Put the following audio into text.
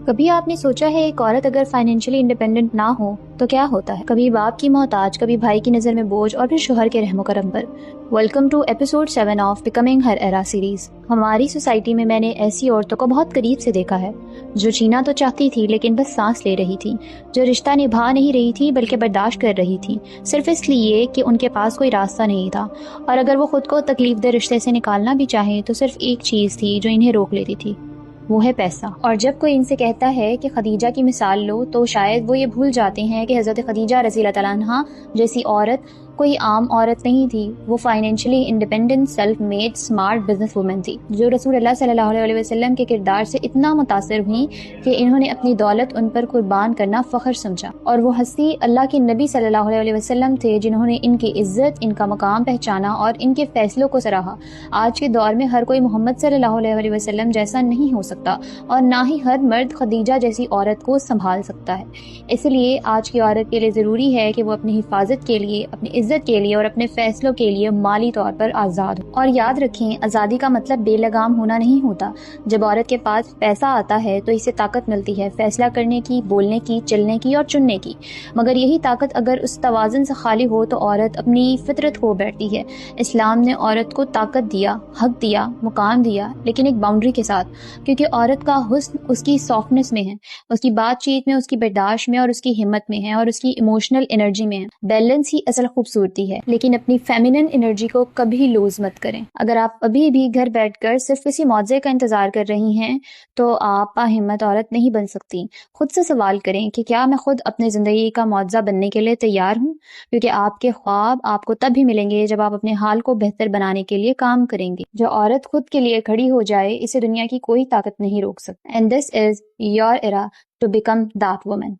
کبھی آپ نے سوچا ہے ایک عورت اگر فائنینشلی انڈیپینڈنٹ نہ ہو تو کیا ہوتا ہے؟ کبھی باپ کی محتاج، کبھی بھائی کی نظر میں بوجھ، اور پھر شوہر کے رحم و کرم پر۔ Welcome to episode 7 of becoming her era series. ہماری سوسائٹی میں نے ایسی عورتوں کو بہت قریب سے دیکھا ہے جو جینا تو چاہتی تھی لیکن بس سانس لے رہی تھی، جو رشتہ نبھا نہیں رہی تھی بلکہ برداشت کر رہی تھی، صرف اس لیے کہ ان کے پاس کوئی راستہ نہیں تھا، اور اگر وہ خود کو تکلیف دہ رشتے سے نکالنا بھی چاہیں تو صرف ایک چیز تھی جو انہیں روک لیتی تھی، وہ ہے پیسہ۔ اور جب کوئی ان سے کہتا ہے کہ خدیجہ کی مثال لو تو شاید وہ یہ بھول جاتے ہیں کہ حضرت خدیجہ رضی اللہ تعالیٰ عنہا جیسی عورت کوئی عام عورت نہیں تھی، وہ financially independent, self made, smart business woman تھی، جو رسول اللہ صلی اللہ علیہ وسلم کے کردار سے اتنا متاثر ہوئیں کہ انہوں نے اپنی دولت ان پر قربان کرنا فخر سمجھا، اور وہ ہستی اللہ کے نبی صلی اللہ علیہ وسلم تھے جنہوں نے ان کی عزت، ان کا مقام پہچانا اور ان کے فیصلوں کو سراہا۔ آج کے دور میں ہر کوئی محمد صلی اللہ علیہ وسلم جیسا نہیں ہو سکتا، اور نہ ہی ہر مرد خدیجہ جیسی عورت کو سنبھال سکتا ہے۔ اس لیے آج کی عورت کے لیے ضروری ہے کہ وہ اپنی حفاظت کے لیے، اپنی عزت کے لیے اور اپنے فیصلوں کے لیے مالی طور پر آزاد ہو۔ اور یاد رکھیں، آزادی کا مطلب بے لگام ہونا نہیں ہوتا۔ جب عورت کے پاس پیسہ آتا ہے تو اسے طاقت ملتی ہے فیصلہ کرنے کی، بولنے کی، چلنے کی اور چننے کی، مگر یہی طاقت اگر اس توازن سے خالی ہو تو عورت اپنی فطرت کھو بیٹھتی ہے۔ اسلام نے عورت کو طاقت دیا، حق دیا، مقام دیا، لیکن ایک باؤنڈری کے ساتھ، کیونکہ عورت کا حسن اس کی سافٹنس میں ہے، اس کی بات چیت میں، اس کی برداشت میں اور اس کی ہمت میں ہے، اور اس کی ایموشنل انرجی میں ہے۔ بیلنس ہی اصل خوبصورتی ہے، لیکن اپنی فیمینن انرجی کو کبھی لوز مت کریں۔ اگر آپ ابھی بھی گھر بیٹھ کر صرف کسی معجزے کا انتظار کر رہی ہیں تو آپ باہمت عورت نہیں بن سکتی۔ خود سے سوال کریں کہ کیا میں خود اپنے زندگی کا معجزہ بننے کے لیے تیار ہوں، کیونکہ آپ کے خواب آپ کو تب ہی ملیں گے جب آپ اپنے حال کو بہتر بنانے کے لیے کام کریں گے۔ جو عورت خود کے لیے کھڑی ہو جائے اسے دنیا کی کوئی طاقت نہیں روک سکتی۔ And this is your era to become that woman.